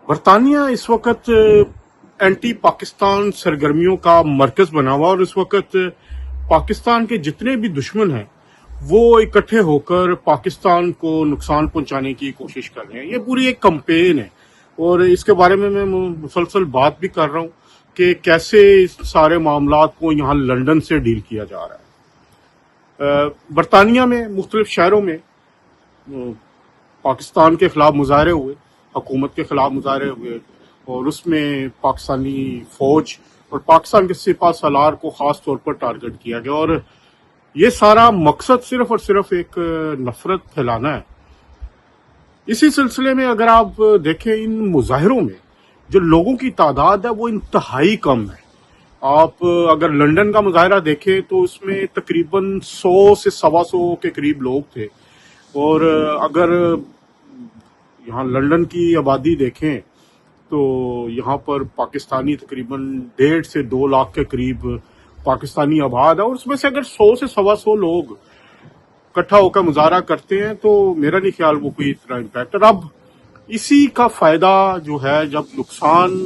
برطانیہ اس وقت اینٹی پاکستان سرگرمیوں کا مرکز بنا ہوا، اور اس وقت پاکستان کے جتنے بھی دشمن ہیں وہ اکٹھے ہو کر پاکستان کو نقصان پہنچانے کی کوشش کر رہے ہیں۔ یہ پوری ایک کمپین ہے، اور اس کے بارے میں مسلسل بات بھی کر رہا ہوں کہ کیسے اس سارے معاملات کو یہاں لندن سے ڈیل کیا جا رہا ہے۔ برطانیہ میں مختلف شہروں میں پاکستان کے خلاف مظاہرے ہوئے، حکومت کے خلاف مظاہرے ہوئے، اور اس میں پاکستانی فوج اور پاکستان کے سپہ سالار کو خاص طور پر ٹارگٹ کیا گیا، اور یہ سارا مقصد صرف اور صرف ایک نفرت پھیلانا ہے۔ اسی سلسلے میں اگر آپ دیکھیں ان مظاہروں میں جو لوگوں کی تعداد ہے وہ انتہائی کم ہے۔ آپ اگر لندن کا مظاہرہ دیکھیں تو اس میں تقریباً 100 سے 125 کے قریب لوگ تھے، اور اگر یہاں لندن کی آبادی دیکھیں تو یہاں پر پاکستانی تقریباً 1.5 سے 2 لاکھ کے قریب پاکستانی آباد ہے، اور اس میں سے اگر 100 سے 125 لوگ اکٹھا ہو کر مظاہرہ کرتے ہیں تو میرا نہیں خیال وہ کوئی اتنا امپیکٹ ہے۔ اب اسی کا فائدہ جو ہے، جب نقصان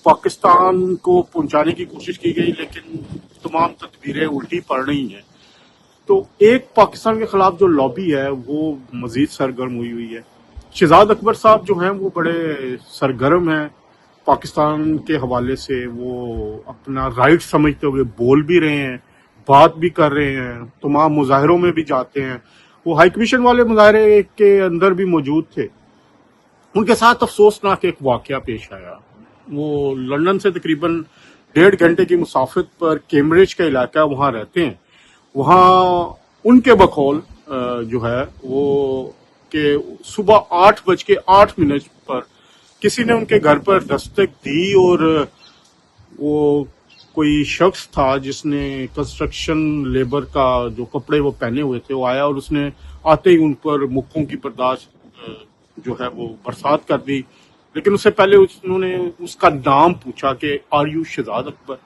پاکستان کو پہنچانے کی کوشش کی گئی لیکن تمام تدبیریں الٹی پڑ رہی ہیں، تو ایک پاکستان کے خلاف جو لابی ہے وہ مزید سرگرم ہوئی ہے۔ شہزاد اکبر صاحب جو ہیں وہ بڑے سرگرم ہیں پاکستان کے حوالے سے، وہ اپنا رائٹ سمجھتے ہوئے بول بھی رہے ہیں، بات بھی کر رہے ہیں، تمام مظاہروں میں بھی جاتے ہیں۔ وہ ہائی کمیشن والے مظاہرے کے اندر بھی موجود تھے۔ ان کے ساتھ افسوسناک ایک واقعہ پیش آیا۔ وہ لندن سے تقریباً 1.5 گھنٹے کی مسافت پر کیمبرج کا علاقہ وہاں رہتے ہیں۔ وہاں ان کے بقول جو ہے وہ کہ صبح 8:08 پر کسی نے ان کے گھر پر دستک دی، اور وہ کوئی شخص تھا جس نے کنسٹرکشن لیبر کا جو کپڑے وہ پہنے ہوئے تھے وہ آیا، اور اس نے آتے ہی ان پر مکوں کی برداشت جو ہے وہ برسات کر دی، لیکن اس سے پہلے انہوں نے اس کا نام پوچھا کہ آر یو شہزاد اکبر۔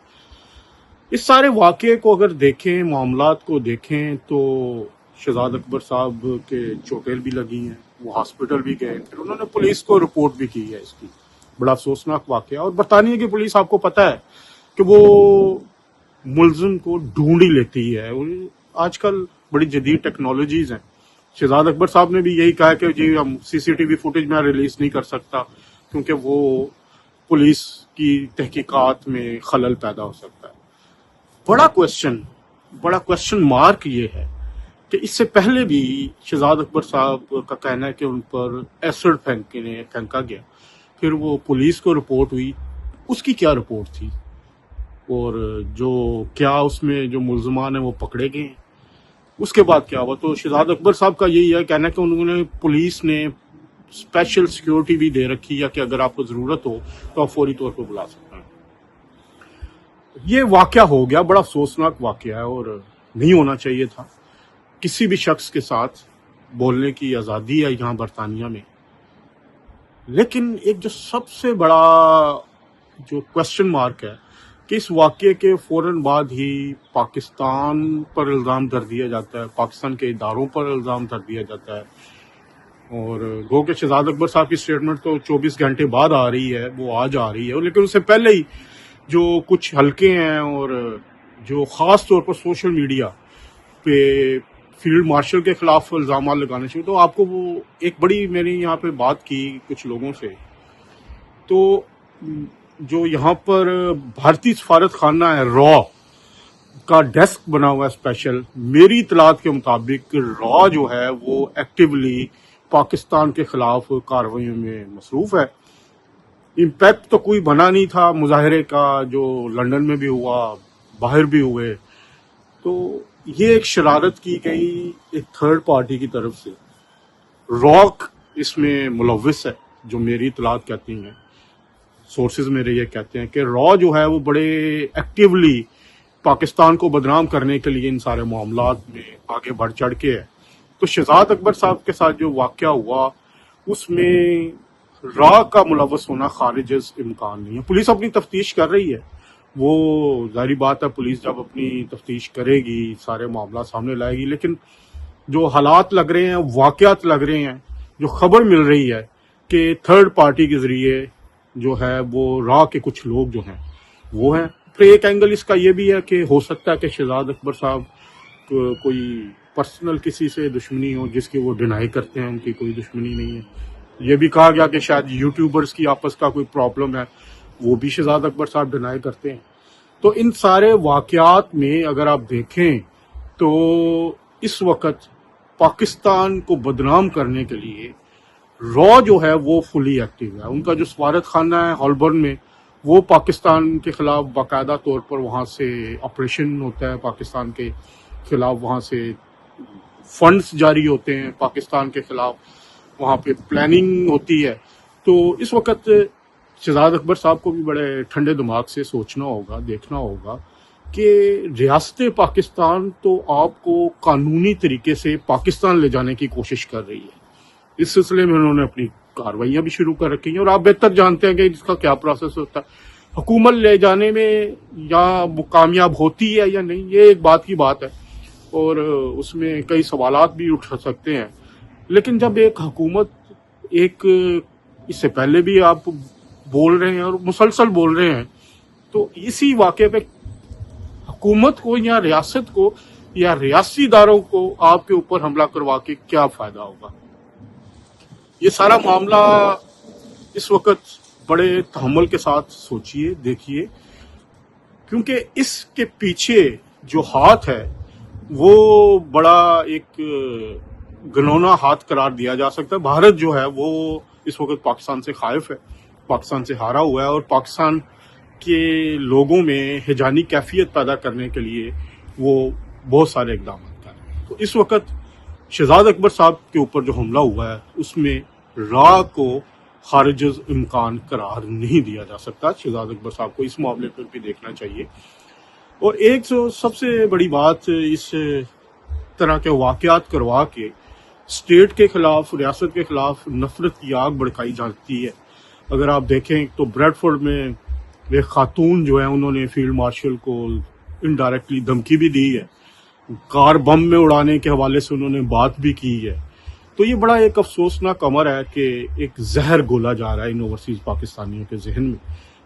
اس سارے واقعے کو اگر دیکھیں، معاملات کو دیکھیں، تو شہزاد اکبر صاحب کے چوٹیں بھی لگی ہیں، وہ ہاسپٹل بھی گئے، پھر انہوں نے پولیس کو رپورٹ بھی کی ہے اس کی۔ بڑا افسوسناک واقعہ، اور برطانیہ کی پولیس آپ کو پتہ ہے کہ وہ ملزم کو ڈھونڈ ہی لیتی ہے۔ آج کل بڑی جدید ٹیکنالوجیز ہیں۔ شہزاد اکبر صاحب نے بھی یہی کہا کہ جی ہم CCTV فوٹیج میں ریلیز نہیں کر سکتا کیونکہ وہ پولیس کی تحقیقات میں خلل پیدا ہو سکتا ہے۔ بڑا کویسچن مارک یہ ہے کہ اس سے پہلے بھی شہزاد اکبر صاحب کا کہنا ہے کہ ان پر ایسڈ پھینکا گیا، پھر وہ پولیس کو رپورٹ ہوئی، اس کی کیا رپورٹ تھی، اور جو کیا اس میں جو ملزمان ہیں وہ پکڑے گئے ہیں، اس کے بعد کیا ہوا۔ تو شہزاد اکبر صاحب کا یہی ہے کہنا کہ انہوں نے پولیس نے اسپیشل سیکیورٹی بھی دے رکھی ہے کہ اگر آپ کو ضرورت ہو تو آپ فوری طور پر بلا سکتے ہیں۔ یہ واقعہ ہو گیا، بڑا افسوسناک واقعہ ہے، اور نہیں ہونا چاہیے تھا۔ کسی بھی شخص کے ساتھ بولنے کی آزادی ہے یہاں برطانیہ میں، لیکن ایک جو سب سے بڑا جو کویسچن مارک ہے کہ اس واقعے کے فوراً بعد ہی پاکستان پر الزام دھر دیا جاتا ہے، پاکستان کے اداروں پر الزام دھر دیا جاتا ہے، اور گو کہ شہزاد اکبر صاحب کی سٹیٹمنٹ تو 24 گھنٹے بعد آ رہی ہے، وہ آج آ رہی ہے، لیکن اس سے پہلے ہی جو کچھ حلقے ہیں اور جو خاص طور پر سوشل میڈیا پہ فیلڈ مارشل کے خلاف الزامات لگانے چاہیے، تو آپ کو وہ ایک بڑی میں نے یہاں پہ بات کی کچھ لوگوں سے، تو جو یہاں پر بھارتی سفارت خانہ ہے را کا ڈیسک بنا ہوا ہے اسپیشل، میری اطلاعات کے مطابق را جو ہے وہ ایکٹیولی پاکستان کے خلاف کارروائیوں میں مصروف ہے۔ امپیکٹ تو کوئی بنا نہیں تھا مظاہرے کا، جو لندن میں بھی ہوا، باہر بھی ہوئے، تو یہ ایک شرارت کی گئی ایک تھرڈ پارٹی کی طرف سے۔ راک اس میں ملوث ہے، جو میری اطلاعات کہتی ہیں، سورسز میرے یہ کہتے ہیں کہ را جو ہے وہ بڑے ایکٹیولی پاکستان کو بدنام کرنے کے لیے ان سارے معاملات میں آگے بڑھ چڑھ کے ہے۔ تو شہزاد اکبر صاحب کے ساتھ جو واقعہ ہوا اس میں را کا ملوث ہونا خارج از امکان نہیں ہے۔ پولیس اپنی تفتیش کر رہی ہے، وہ ظاہری بات ہے، پولیس جب اپنی تفتیش کرے گی سارے معاملات سامنے لائے گی، لیکن جو حالات لگ رہے ہیں، واقعات لگ رہے ہیں، جو خبر مل رہی ہے کہ تھرڈ پارٹی کے ذریعے جو ہے وہ را کے کچھ لوگ جو ہیں وہ ہیں. پھر ایک اینگل اس کا یہ بھی ہے کہ ہو سکتا ہے کہ شہزاد اکبر صاحب کوئی پرسنل کسی سے دشمنی ہو جس کی وہ ڈینائی کرتے ہیں. ان کی کوئی دشمنی نہیں ہے. یہ بھی کہا گیا کہ شاید یوٹیوبرز کی آپس کا کوئی پرابلم ہے, وہ بھی شہزاد اکبر صاحب ڈینائی کرتے ہیں. تو ان سارے واقعات میں اگر آپ دیکھیں تو اس وقت پاکستان کو بدنام کرنے کے لیے را جو ہے وہ فلی ایکٹیو ہے. ان کا جو سفارت خانہ ہے ہالبرن میں, وہ پاکستان کے خلاف باقاعدہ طور پر وہاں سے آپریشن ہوتا ہے, پاکستان کے خلاف وہاں سے فنڈز جاری ہوتے ہیں, پاکستان کے خلاف وہاں پہ پلاننگ ہوتی ہے. تو اس وقت شہزاد اکبر صاحب کو بھی بڑے ٹھنڈے دماغ سے سوچنا ہوگا, دیکھنا ہوگا کہ ریاست پاکستان تو آپ کو قانونی طریقے سے پاکستان لے جانے کی کوشش کر رہی ہے. اس سلسلے میں انہوں نے اپنی کارروائیاں بھی شروع کر رکی ہیں, اور آپ بہتر جانتے ہیں کہ اس کا کیا پروسیس ہوتا ہے. حکومت لے جانے میں یا وہ کامیاب ہوتی ہے یا نہیں, یہ ایک بات کی بات ہے, اور اس میں کئی سوالات بھی اٹھ سکتے ہیں. لیکن جب ایک حکومت ایک اس سے پہلے بھی آپ بول رہے ہیں اور مسلسل بول رہے ہیں, تو اسی واقعے پہ حکومت کو یا ریاست کو یا ریاستی اداروں کو آپ کے اوپر حملہ کروا کے کیا فائدہ ہوگا. یہ سارا معاملہ اس وقت بڑے تحمل کے ساتھ سوچئے, دیکھیے, کیونکہ اس کے پیچھے جو ہاتھ ہے وہ بڑا ایک گنونا ہاتھ قرار دیا جا سکتا ہے. بھارت جو ہے وہ اس وقت پاکستان سے خائف ہے, پاکستان سے ہارا ہوا ہے, اور پاکستان کے لوگوں میں ہیجانی کیفیت پیدا کرنے کے لیے وہ بہت سارے اقدامات کر رہے ہیں. تو اس وقت شہزاد اکبر صاحب کے اوپر جو حملہ ہوا ہے اس میں را کو خارج از امکان قرار نہیں دیا جا سکتا. شہزاد اکبر صاحب کو اس معاملے پر بھی دیکھنا چاہیے. اور ایک جو سب سے بڑی بات, اس طرح کے واقعات کروا کے اسٹیٹ کے خلاف, ریاست کے خلاف نفرت کی آگ بھڑکائی جاتی ہے. اگر آپ دیکھیں تو بریڈ فورڈ میں ایک خاتون جو ہے انہوں نے فیلڈ مارشل کو انڈائریکٹلی دھمکی بھی دی ہے, کار بم میں اڑانے کے حوالے سے انہوں نے بات بھی کی ہے. تو یہ بڑا ایک افسوسناک امر ہے کہ ایک زہر گھولا جا رہا ہے ان اوورسیز پاکستانیوں کے ذہن میں,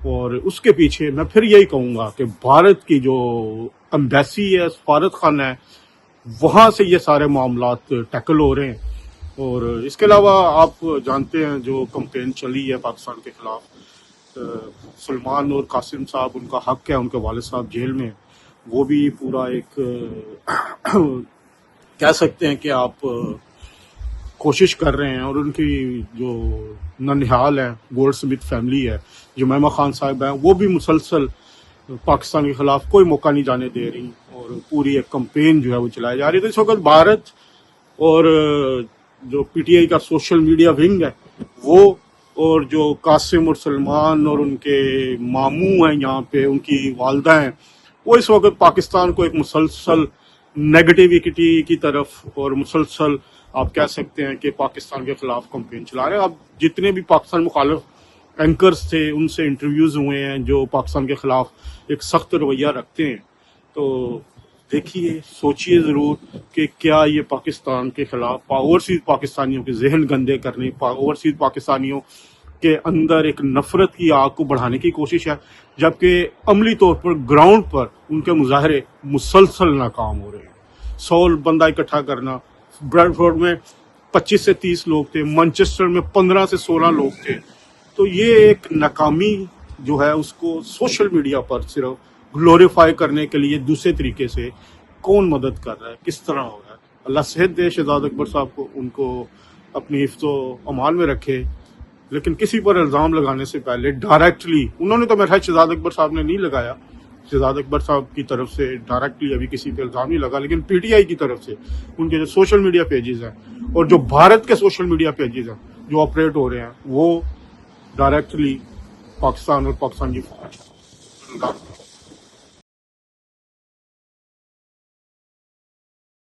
اور اس کے پیچھے میں پھر یہی کہوں گا کہ بھارت کی جو امبیسی ہے, سفارت خانہ ہے, وہاں سے یہ سارے معاملات ٹیکل ہو رہے ہیں. اور اس کے علاوہ آپ جانتے ہیں جو کمپین چلی ہے پاکستان کے خلاف, سلمان اور قاسم صاحب, ان کا حق ہے, ان کے والد صاحب جیل میں, وہ بھی پورا ایک کہہ سکتے ہیں کہ آپ کوشش کر رہے ہیں. اور ان کی جو ننہال ہے, گولڈ سمتھ فیملی ہے, جمیمہ خان صاحب ہیں, وہ بھی مسلسل پاکستان کے خلاف کوئی موقع نہیں جانے دے رہی, اور پوری ایک کمپین جو ہے وہ چلائی جا رہی ہے. تو اس وقت بھارت اور جو پی ٹی آئی کا سوشل میڈیا ونگ ہے وہ, اور جو قاسم اور سلمان اور ان کے ماموں ہیں یہاں پہ, ان کی والدہ ہیں, وہ اس وقت پاکستان کو ایک مسلسل نیگیٹیوٹی کی طرف اور مسلسل آپ کہہ سکتے ہیں کہ پاکستان کے خلاف کمپین چلا رہے ہیں. اب جتنے بھی پاکستان مخالف اینکرز تھے ان سے انٹرویوز ہوئے ہیں جو پاکستان کے خلاف ایک سخت رویہ رکھتے ہیں. تو دیکھیے, سوچئے ضرور کہ کیا یہ پاکستان کے خلاف اوورسیز پاکستانیوں کے ذہن گندے کرنے, اوورسیز پاکستانیوں کے اندر ایک نفرت کی آگ کو بڑھانے کی کوشش ہے, جبکہ عملی طور پر گراؤنڈ پر ان کے مظاہرے مسلسل ناکام ہو رہے ہیں. 100 بندہ اکٹھا کرنا, بریڈ فورڈ میں 25 سے 30 لوگ تھے, مانچسٹر میں 15 سے 16 لوگ تھے. تو یہ ایک ناکامی جو ہے اس کو سوشل میڈیا پر صرف گلوریفائی کرنے کے لیے دوسرے طریقے سے کون مدد کر رہا ہے, کس طرح ہو رہا ہے. اللہ صحت دے شہزاد اکبر صاحب کو, ان کو اپنی حفظ و امان میں رکھے. لیکن کسی پر الزام لگانے سے پہلے ڈائریکٹلی, انہوں نے تو میرا خیال شہزاد اکبر صاحب نے نہیں لگایا, شہزاد اکبر صاحب کی طرف سے ڈائریکٹلی ابھی کسی پہ الزام نہیں لگا, لیکن پی ٹی آئی کی طرف سے ان کے جو سوشل میڈیا پیجز ہیں اور جو بھارت کے سوشل میڈیا پیجز ہیں جو آپریٹ ہو رہے ہیں, وہ ڈائریکٹلی پاکستان اور پاکستان کی فوج